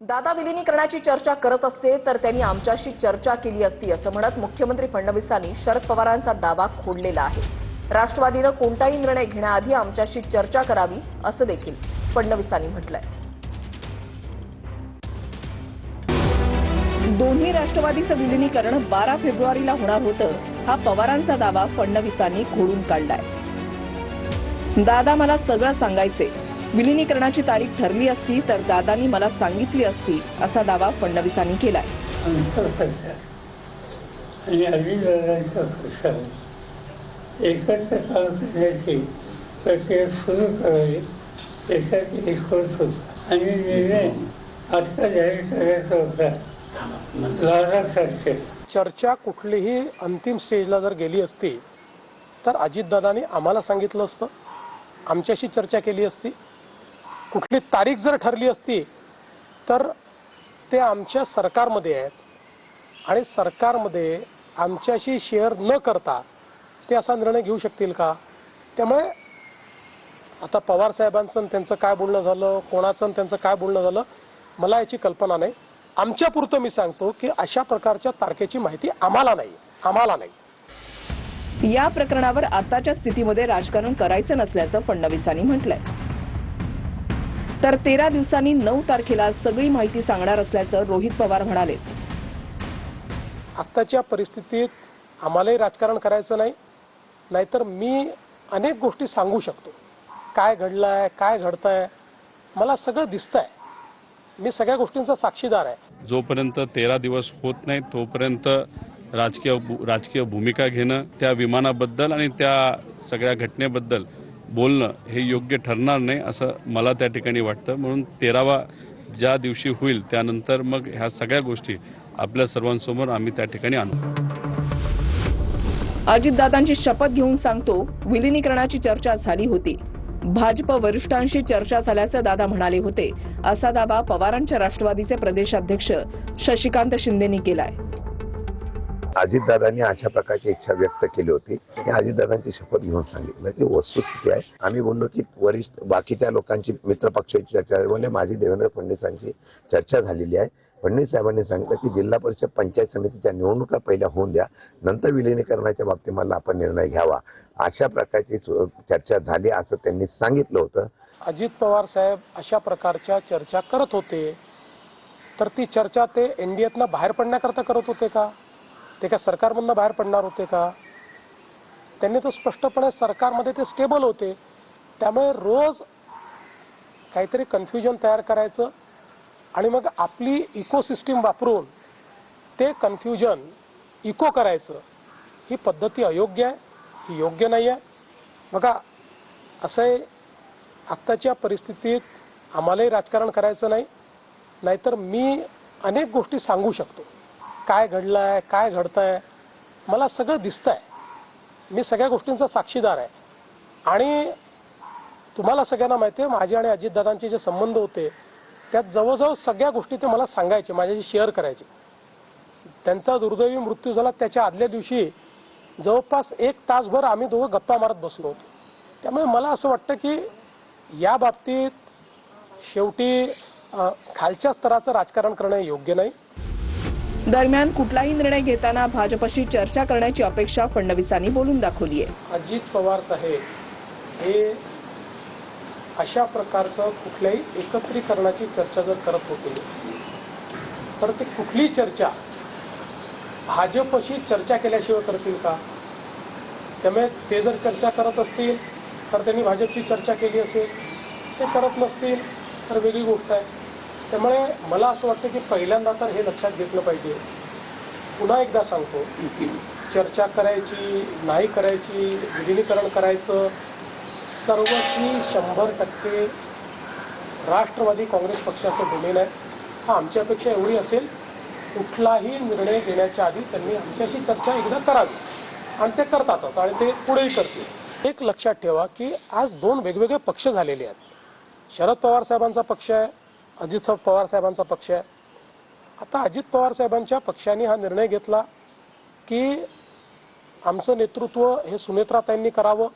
दादा विलीनीकरणाची चर्चा करत असते तर त्यांनी आमच्याशी चर्चा केली असती असं म्हणत मुख्यमंत्री फडणवीसांनी शरद पवारांचा दावा खोडलेला आहे। राष्ट्रवादीनं कोणताही निर्णय घेण्याआधी आमच्याशी चर्चा करावी असं देखील फडणवीसांनी म्हटलंय। दोन्ही राष्ट्रवादीचं विलीनीकरण 12 फेब्रुवारीला होणार होतं, हा पवारांचा दावा फडणवीसांनी खोडून काढलाय। दादा मला सगळं सांगायचे, विलीनीकरणाची तारीख ठरली असती तर दादांनी मला सांगितली असती असा दावा फडणवीसांनी केलाय। एकत्र काम करण्याची प्रक्रिया सुरू करावी यासाठी एक होत होता आणि निर्णय आता जाहीर करायचा होता 12 तारखेला। चर्चा कुठलीही अंतिम स्टेजला जर गेली असती तर अजितदादांनी आम्हाला सांगितलं असतं, आमच्याशी चर्चा केली असती। कुठली तारीख जर ठरली असती तर ते आमच्या सरकारमध्ये आहेत आणि सरकारमध्ये आमच्याशी शेअर न करता ते असा निर्णय घेऊ शकतील का? त्यामुळे आता पवार साहेबांचं त्यांचं काय बोलणं झालं, कोणाचं त्यांचं काय बोलणं झालं, मला याची कल्पना नाही। आमच्यापुरतं मी सांगतो की अशा प्रकारच्या तारखेची माहिती आम्हाला नाही। या प्रकरणावर आताच्या स्थितीमध्ये राजकारण करायचं नसल्याचं फडणवीसांनी म्हटलंय। तर 13 दिवसांनी 9 तारखेला सगळी माहिती सांगणार असल्याचं रोहित पवार म्हणाले। आत्ताच्या परिस्थितीत आम्हालाही राजकारण करायचं नाही, नाहीतर मी अनेक गोष्टी सांगू शकतो। काय घडलंय, काय घडतंय, मला सगळं दिसतंय। मी सगळ्या गोष्टींचा साक्षीदार आहे। जोपर्यंत 13 दिवस होत नाही तोपर्यंत राजकीय भूमिका घेणं, त्या विमानाबद्दल आणि त्या सगळ्या घटनेबद्दल बोलणं हे योग्य ठरणार नाही असं मला त्या ठिकाणी वाटतं। म्हणून 13वा ज्या दिवशी होईल त्यानंतर मग ह्या सगळ्या गोष्टी आपल्या सर्वांसमोर आम्ही त्या ठिकाणी आणू। अजितदादांची शपथ घेऊन सांगतो, विलीनीकरणाची चर्चा झाली होती। भाजप वरिष्ठांशी चर्चा झाल्याचं दादा म्हणाले होते, असा दावा पवारांच्या राष्ट्रवादीचे प्रदेशाध्यक्ष शशिकांत शिंदेंनी केलाय। अजितदादांनी अशा प्रकारची इच्छा व्यक्त केली होती की अजितदादांची शपथ घेऊन सांगितलं की वस्तुस्थिती आहे। आम्ही बोललो की वरिष्ठ बाकीच्या लोकांची मित्रपक्षाची चर्चा झाली, माझी देवेंद्र फडणवीसांची चर्चा झालेली आहे। फडणवीस साहेबांनी सांगितलं की जिल्हा परिषद पंचायत समितीच्या निवडणुका पहिल्या होऊन द्या, नंतर विलीनीकरणाच्या बाबतीत मला आपण निर्णय घ्यावा, अशा प्रकारची चर्चा झाली असं त्यांनी सांगितलं होतं। अजित पवार साहेब अशा प्रकारच्या चर्चा करत होते तर ती चर्चा ते एनडीएतनं बाहेर पडण्याकरता करत होते का? ते का सरकारमधनं बाहेर पडणार होते का? त्यांनी तर स्पष्टपणे सरकारमध्ये ते स्टेबल होते। त्यामुळे रोज काहीतरी कन्फ्युजन तयार करायचं आणि मग आपली इकोसिस्टीम वापरून ते कन्फ्युजन इको करायचं, ही पद्धती अयोग्य आहे, ही योग्य नाही आहे। बघा असं आहे, आत्ताच्या परिस्थितीत आम्हालाही राजकारण करायचं नाही, नाहीतर मी अनेक गोष्टी सांगू शकतो। काय घडलंय, काय घडतंय, मला सगळं दिसतंय। मी सगळ्या गोष्टींचा साक्षीदार आहे आणि तुम्हाला सगळ्यांना माहिती आहे माझे आणि अजितदादांचे जे संबंध होते त्यात जवळजवळ सगळ्या गोष्टी ते मला सांगायचे, माझ्याशी शेअर करायचे। त्यांचा दुर्दैवी मृत्यू झाला त्याच्या आदल्या दिवशी जवळपास 1 तासभर आम्ही दोघं गप्पा मारत बसलो होतो। त्यामुळे मला असं वाटतं की या बाबतीत शेवटी खालच्या स्तराचं राजकारण करणं योग्य नाही। दरम्यान कुठलाही निर्णय घेताना भाजपशी चर्चा करण्याची अपेक्षा फडणवीसांनी बोलून दाखवली आहे। अजित पवार साहेब हे अशा प्रकारचं कुठल्याही एकत्रीकरणाची चर्चा जर करत होते तर ते कुठलीही चर्चा भाजपशी चर्चा केल्याशिवाय करतील का? त्यामुळे ते जर चर्चा करत असतील तर त्यांनी भाजपची चर्चा केली असेल, ते करत नसतील तर वेगळी गोष्ट आहे। त्यामुळे मला असं वाटतं की पहिल्यांदा तर हे लक्षात घेतलं पाहिजे। पुन्हा एकदा सांगतो, चर्चा करायची नाही करायची, विलीनीकरण करायचं, सर्वस्वी 100% राष्ट्रवादी काँग्रेस पक्षाचं डोमेन आहे। हा आमची अपेक्षा एवढी असेल, कुठलाही निर्णय घेण्याच्या आधी त्यांनी आमच्याशी चर्चा एकदा करावी आणि ते करतातच आणि ते पुढेही करतील। एक लक्षात ठेवा की आज 2 वेगवेगळे पक्ष झालेले आहेत। शरद पवार साहेबांचा पक्ष आहे, अजित पवार साहेबांचा पक्ष आहे। आता अजित पवार साहेबांच्या पक्षाने हा निर्णय घेतला की आमचं नेतृत्व हे सुनेत्राताईंनी करावं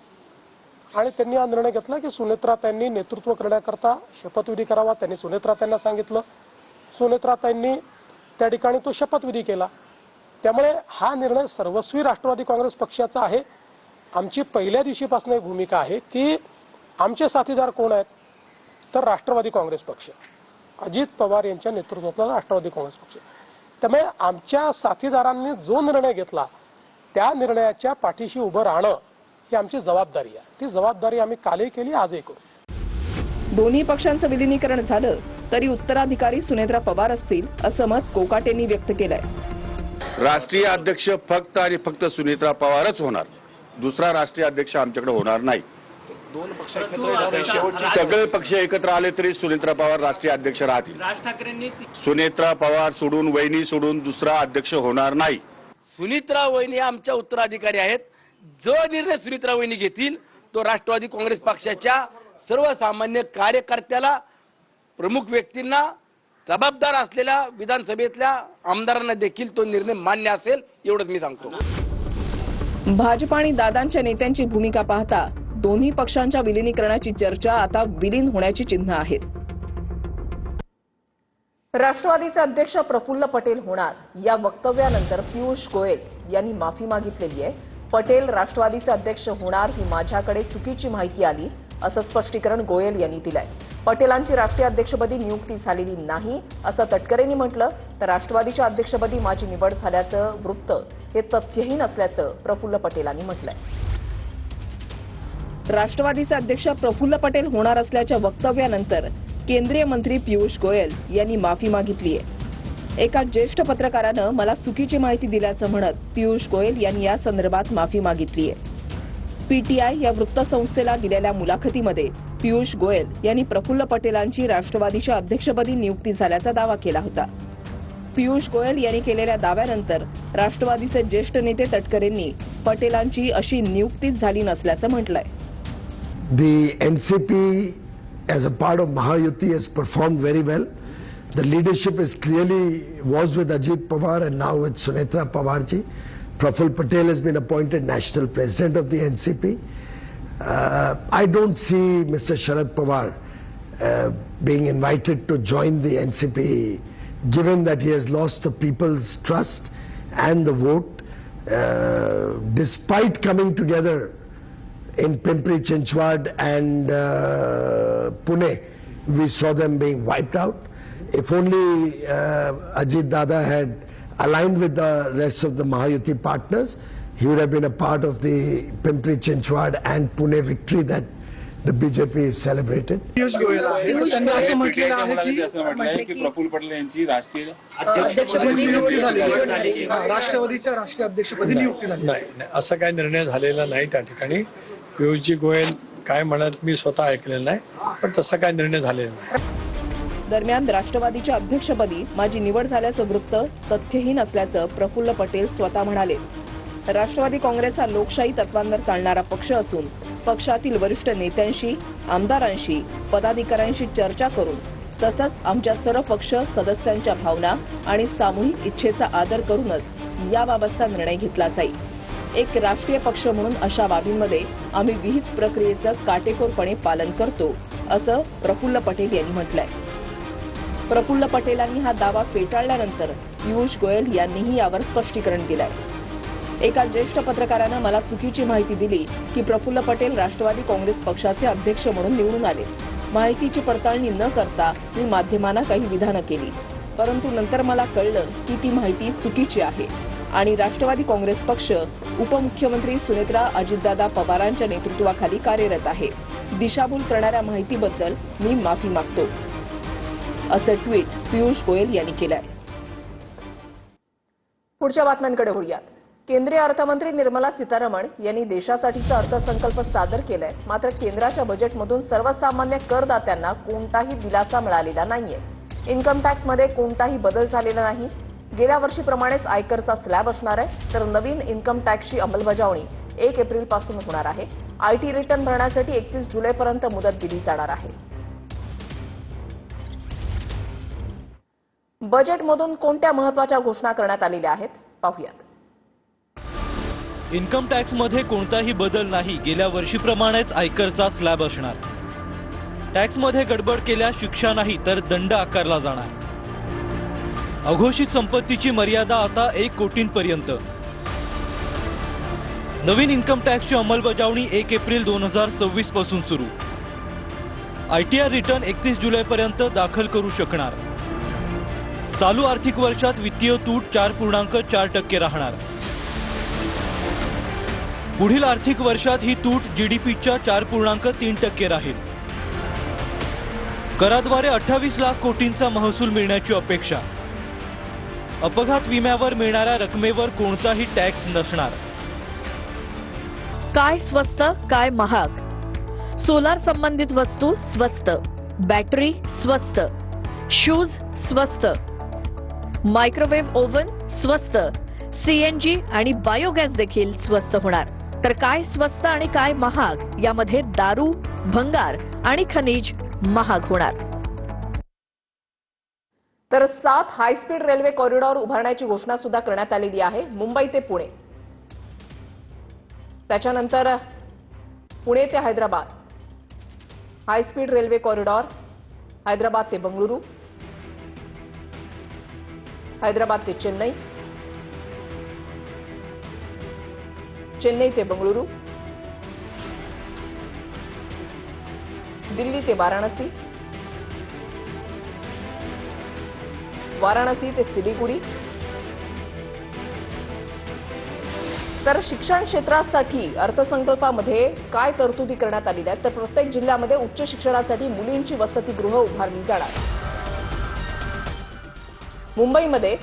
आणि त्यांनी हा निर्णय घेतला की सुनेत्राताईंनी नेतृत्व करण्याकरता शपथविधी करावा। त्यांनी सुनेत्राताईंना सांगितलं, सुनेत्राताईंनी त्या ठिकाणी तो शपथविधी केला. त्यामुळे हा निर्णय सर्वस्वी राष्ट्रवादी काँग्रेस पक्षाचा आहे. आमची पहिल्या दिवशीपासून एक भूमिका आहे की आमचे साथीदार कोण आहेत, तर राष्ट्रवादी काँग्रेस पक्ष, अजित पवार यांच्या नेतृत्वातला राष्ट्रवादी काँग्रेस पक्ष. त्यामुळे आमच्या साथीदारांनी जो निर्णय घेतला त्या निर्णयाच्या पाठीशी उभं राहणं ही आमची जबाबदारी आहे. ती जबाबदारी आम्ही कालही केली, आजही करू. दोन्ही पक्षांचं विलिनीकरण झालं तरी उत्तराधिकारी सुनेत्रा पवार असतील असं मत कोकाटेंनी व्यक्त केलंय. राष्ट्रीय अध्यक्ष फक्त आणि फक्त सुनेत्रा पवारच होणार, दुसरा राष्ट्रीय अध्यक्ष आमच्याकडे होणार नाही. सगळे पक्ष एकत्र आले तरी सुनेत्रा पवार राष्ट्रीय अध्यक्ष राहतील. सुनेत्रा पवार सोडून, वहिनी सोडून दुसरा अध्यक्ष होणार नाही. सुनेत्रा वहिनी आमच्या उत्तराधिकारी आहेत. जो निर्णय सुनेत्रा वहिनी घेतील तो राष्ट्रवादी काँग्रेस पक्षाच्या सर्वसामान्य कार्यकर्त्याला, प्रमुख व्यक्तींना, जबाबदार असलेल्या विधानसभेतल्या आमदारांना देखील तो निर्णय मान्य असेल, एवढंच मी सांगतो. भाजप आणि दादांच्या नेत्यांची भूमिका पाहता दोन्ही पक्षांच्या विलिनीकरणाची चर्चा आता विलीन होण्याची चिन्ह आहेत. राष्ट्रवादीचे अध्यक्ष प्रफुल्ल पटेल होणार या वक्तव्यानंतर पियुष गोयल यांनी माफी मागितलेली आहे. पटेल राष्ट्रवादीचे अध्यक्ष होणार ही माझ्याकडे चुकीची माहिती आली असं स्पष्टीकरण गोयल यांनी दिलंय. पटेलांची राष्ट्रीय अध्यक्षपदी नियुक्ती झालेली नाही असं तटकरेंनी म्हटलं, तर राष्ट्रवादीच्या अध्यक्षपदी माझी निवड झाल्याचं वृत्त हे तथ्यहीन असल्याचं प्रफुल्ल पटेलांनी म्हटलंय. राष्ट्रवादीचे अध्यक्ष प्रफुल्ल पटेल होणार असल्याच्या वक्तव्यानंतर केंद्रीय मंत्री पियुष गोयल यांनी माफी मागितली आहे. एका ज्येष्ठ पत्रकारानं मला चुकीची माहिती दिल्याचं म्हणत पियुष गोयल यांनी या संदर्भात माफी मागितली आहे. पीटीआय या वृत्तसंस्थेला दिलेल्या मुलाखतीमध्ये पियुष गोयल यांनी प्रफुल्ल पटेलांची राष्ट्रवादीच्या अध्यक्षपदी नियुक्ती झाल्याचा दावा केला होता. पियुष गोयल यांनी केलेल्या दाव्यानंतर राष्ट्रवादीचे ज्येष्ठ नेते तटकरेंनी पटेलांची अशी नियुक्तीच झाली नसल्याचं म्हटलंय. The NCP as a part of Mahayuti has performed very well. The leadership is clearly was with Ajit Pawar and now with Sunetra Pawarji. Prafull Patel has been appointed national president of the NCP. I don't see Mr. Sharad Pawar being invited to join the NCP, given that he has lost the people's trust and the vote. Despite coming together in Pimpri Chinchwad and Pune, we saw them being wiped out. If only Ajit Dada had aligned with the rest of the Mahayuti partners, he would have been a part of the Pimpri Chinchwad and Pune victory that the BJP is celebrated. Piyush Goyal त्यांनी असं म्हटलेलं आहे की प्रफुल्ल पटेल यांची राष्ट्रीय अध्यक्षपदी नियुक्ती झाली, राष्ट्रवादीच्या राष्ट्रीय अध्यक्षपदी नियुक्ती झाली. नाही, असा काही निर्णय झालेला नाही त्या ठिकाणी. पियुषजी गोयल काय म्हणत मी स्वतः ऐकलेलं नाही, पण तसा काय निर्णय झालेला नाही. दरम्यान राष्ट्रवादीच्या अध्यक्षपदी माझी निवड झाल्याचं वृत्त तथ्यहीन असल्याचं प्रफुल्ल पटेल स्वतः म्हणाले. राष्ट्रवादी काँग्रेस हा लोकशाही तत्वांवर चालणारा पक्ष असून पक्षातील वरिष्ठ नेत्यांशी, आमदारांशी, पदाधिकाऱ्यांशी चर्चा करून तसंच आमच्या सर्व पक्ष सदस्यांच्या भावना आणि सामूहिक इच्छेचा आदर करूनच याबाबतचा निर्णय घेतला जाईल. एक राष्ट्रीय पक्ष म्हणून अशा बाबींमध्ये आम्ही विहित प्रक्रियेचं काटेकोरपणे पालन करतो असं प्रफुल्ल पटेल यांनी म्हटलंय. प्रफुल्ल पटेलांनी हा दावा फेटाळल्यानंतर पियुष गोयल यांनीही यावर स्पष्टीकरण दिलंय. एका ज्येष्ठ पत्रकारानं मला चुकीची माहिती दिली की प्रफुल्ल पटेल राष्ट्रवादी काँग्रेस पक्षाचे अध्यक्ष म्हणून निवडून आले. माहितीची पडताळणी न करता मी माध्यमांना काही विधानं केली, परंतु नंतर मला कळलं की ती माहिती चुकीची आहे आणि राष्ट्रवादी काँग्रेस पक्ष उपमुख्यमंत्री सुनेत्रा अजितदादा पवारांच्या नेतृत्वाखाली कार्यरत आहे. दिशाभूल करणाऱ्या माहितीबद्दल मी माफी मागतो असं ट्विट पियुष गोयल यांनी केलंय. पुढच्या बातम्यांकडे वळूयात. केंद्रीय अर्थमंत्री निर्मला सीतारमण यांनी देशासाठीचा अर्थसंकल्प सादर केलाय. मात्र केंद्राच्या बजेटमधून सर्वसामान्य करदात्यांना कोणताही दिलासा मिळालेला नाहीये. इन्कम टॅक्समध्ये कोणताही बदल झालेला नाही. गेल्या वर्षीप्रमाणेच आयकरचा स्लॅब असणार आहे, तर नवीन इन्कम टॅक्सची अंमलबजावणी 1 एप्रिलपासून होणार आहे. आयटी रिटर्न भरण्यासाठी 31 जुलैपर्यंत मुदत दिली जाणार आहे. बजेटमधून कोणत्या महत्त्वाच्या घोषणा करण्यात आलेल्या आहेत पाहूयात. इन्कम टॅक्समध्ये कोणताही बदल नाही. गेल्या वर्षीप्रमाणेच आयकरचा स्लॅब असणार. टॅक्समध्ये गडबड केल्यास शिक्षा नाही तर दंड आकारला जाणार. अघोषित संपत्तीची मर्यादा आता 1 कोटींपर्यंत. नवीन इन्कम टॅक्सची अंमलबजावणी 1 एप्रिल 2026 पासून सुरू. ITR रिटर्न 31 जुलैपर्यंत दाखल करू शकणार. चालू आर्थिक वर्षात वित्तीय तूट 4.4% राहणार. पुढील आर्थिक वर्षात ही तूट GDPच्या 4.3% राहील. कराद्वारे 28 लाख कोटींचा महसूल मिळण्याची अपेक्षा. अपघात विम्यावर मिळणाऱ्या रकमेवर कोणताही टॅक्स नसणार. काय स्वस्त काय महाग? सोलार संबंधित वस्तू स्वस्त, बॅटरी स्वस्त, शूज स्वस्त, मायक्रोवेव्ह ओव्हन स्वस्त, CNG आणि बायोगॅस देखील स्वस्त होणार. तर काय स्वस्त आणि काय महाग यामध्ये दारू, भंगार आणि खनिज महाग होणार. तर 7 हायस्पीड रेल्वे कॉरिडॉर उभारण्याची घोषणा सुद्धा करण्यात आलेली आहे. मुंबई ते पुणे, त्याच्यानंतर पुणे ते Hyderabad high speed railway corridor, Hyderabad ते बंगळुरू, हैदराबाद ते चेन्नई, चेन्नई ते बंगळुरू, दिल्ली ते वाराणसी, वाराणसी ते सिलिगुडी. तर शिक्षण क्षेत्रासाठी अर्थसंकल्पामध्ये काय तरतुदी करण्यात आलेल्या आहेत? तर प्रत्येक जिल्ह्यामध्ये उच्च शिक्षणासाठी मुलींची वसतिगृह उभारली जाणार. मुंबईमध्ये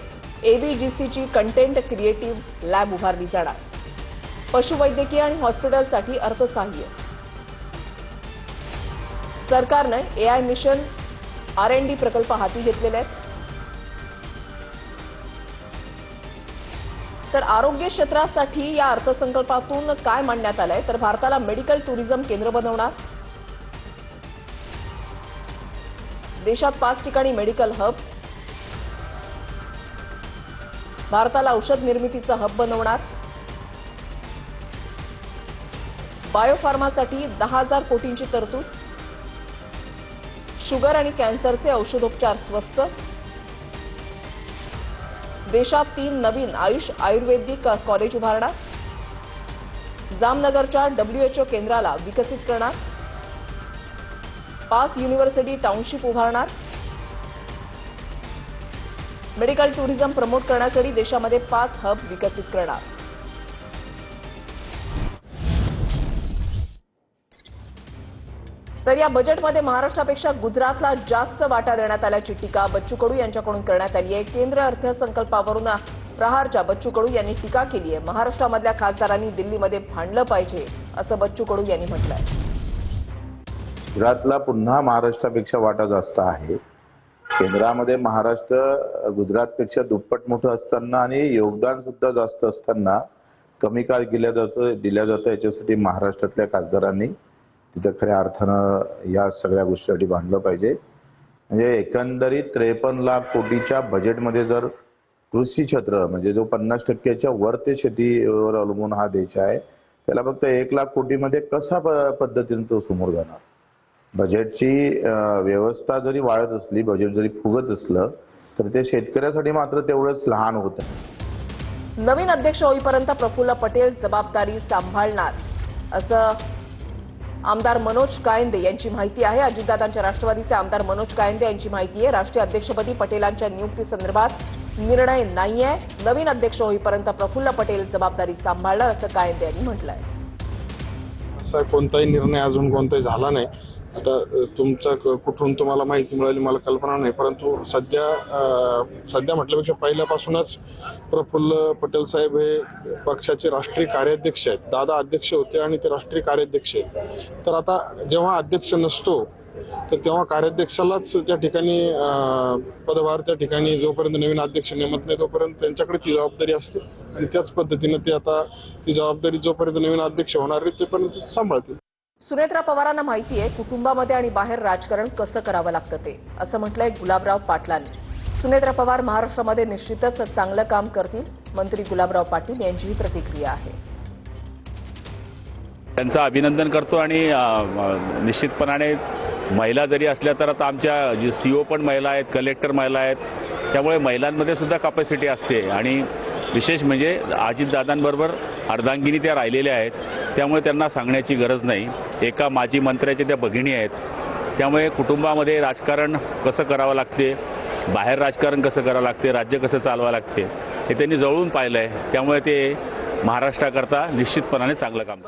ABGCची कंटेंट क्रिएटिव्ह लॅब उभारली जाणार. पशुवैद्यकीय आणि हॉस्पिटलसाठी अर्थसहाय्य. सरकारने AI मिशन R&D प्रकल्प हाती घेतलेले आहेत. तर आरोग्य क्षेत्रासाठी या अर्थसंकल्पातून काय मांडण्यात आलंय? तर भारताला मेडिकल टुरिझम केंद्र बनवणार. देशात 5 ठिकाणी मेडिकल हब. भारताला औषध निर्मितीचा हब बनवणार. बायोफार्मासाठी 10,000 कोटींची तरतूद. शुगर आणि कॅन्सरचे औषधोपचार स्वस्त. देशात 3 नवीन आयुष आयुर्वेदिक कॉलेज उभारणार. जामनगरच्या WHO केंद्राला विकसित करणार. 5 युनिव्हर्सिटी टाउनशिप उभारणार. मेडिकल टुरिझम प्रमोट करण्यासाठी देशामध्ये 5 हब विकसित करणार. तर या बजेटमध्ये महाराष्ट्रापेक्षा गुजरातला जास्त वाटा देण्यात आल्याची टीका बच्चू कडू यांच्याकडून करण्यात आली आहे. केंद्र अर्थसंकल्पावरून प्रहारच्या बच्चू कडू यांनी टीका केली आहे. महाराष्ट्रामधल्या खासदारांनी दिल्लीमध्ये भांडलं पाहिजे असं बच्चू कडू यांनी म्हटलंय. गुजरातला पुन्हा महाराष्ट्रापेक्षा वाटा जास्त आहे. केंद्रामध्ये महाराष्ट्र गुजरातपेक्षा दुप्पट मोठं असताना आणि योगदान सुद्धा जास्त असताना कमी काळ दिल्या जातं याच्यासाठी महाराष्ट्रातल्या खासदारांनी तिथं खऱ्या अर्थानं या सगळ्या गोष्टीसाठी भांडलं पाहिजे. म्हणजे एकंदरीत 53 लाख कोटीच्या बजेटमध्ये जर कृषी क्षेत्र म्हणजे जो 50% वर ते शेतीवर अवलंबून हा देश आहे त्याला फक्त 1 लाख कोटीमध्ये कसा पद्धतीने तो समोर जाणार? बजेटची व्यवस्था जरी वाढत असली, बजेट जरी फुगत असलं तर ते शेतकऱ्यासाठी मात्र तेवढंच लहान होतं. नवीन अध्यक्ष होईपर्यंत प्रफुल्ल पटेल जबाबदारी सांभाळणार असं आमदार मनोज कायंदे यांची माहिती आहे. अजितदादांच्या राष्ट्रवादीचे आमदार मनोज कायंदे यांची माहिती आहे. राष्ट्रीय अध्यक्षपदी पटेलांच्या नियुक्तीसंदर्भात निर्णय नाहीये. नवीन अध्यक्ष होईपर्यंत प्रफुल्ल पटेल जबाबदारी सांभाळणार असं कायंदे यांनी म्हटलंय. असा कोणताही निर्णय अजून कोणताही झाला नाही. आता तुमचा कुठून तुम्हाला माहिती मिळाली मला कल्पना नाही, परंतु सध्या म्हटल्यापेक्षा पहिल्यापासूनच प्रफुल्ल पटेल साहेब हे पक्षाचे राष्ट्रीय कार्याध्यक्ष आहेत. दादा अध्यक्ष होते आणि ते राष्ट्रीय कार्याध्यक्ष आहेत. तर आता जेव्हा अध्यक्ष नसतो तर तेव्हा कार्याध्यक्षालाच त्या ठिकाणी पदभार त्या ठिकाणी जोपर्यंत नवीन अध्यक्ष नेमत नाही तोपर्यंत त्यांच्याकडे ती जबाबदारी असते आणि त्याच पद्धतीने ते आता ती जबाबदारी जोपर्यंत नवीन अध्यक्ष होणार आहे तोपर्यंत सांभाळतील. सुनेत्रा पवारांना माहिती आहे कुटुंबामध्ये आणि बाहेर राजकारण कसं करावं लागतं ते, असं म्हटलंय गुलाबराव पाटलांनी. सुनेत्रा पवार महाराष्ट्रामध्ये निश्चितच चांगलं काम करतील. मंत्री गुलाबराव पाटील यांचीही प्रतिक्रिया आहे. त्यांचं अभिनंदन करतो आणि निश्चितपणाने महिला जरी असल्या तर आता आमच्या जी CO पण महिला आहेत, कलेक्टर महिला आहेत, त्यामुळे महिलांमध्ये सुद्धा कॅपॅसिटी असते आणि विशेष म्हणजे अजितदादांबरोबर अर्धांगिनी त्या राहिलेल्या आहेत, त्यामुळे त्यांना सांगण्याची गरज नाही. एका माजी मंत्र्याच्या त्या भगिनी आहेत, त्यामुळे कुटुंबामध्ये राजकारण कसं करावं लागते, बाहेर राजकारण कसं करावं लागते, राज्य कसं चालवावं लागते हे त्यांनी जवळून पाहिलं आहे. त्यामुळे ते महाराष्ट्राकरता निश्चितपणाने चांगलं काम करतात.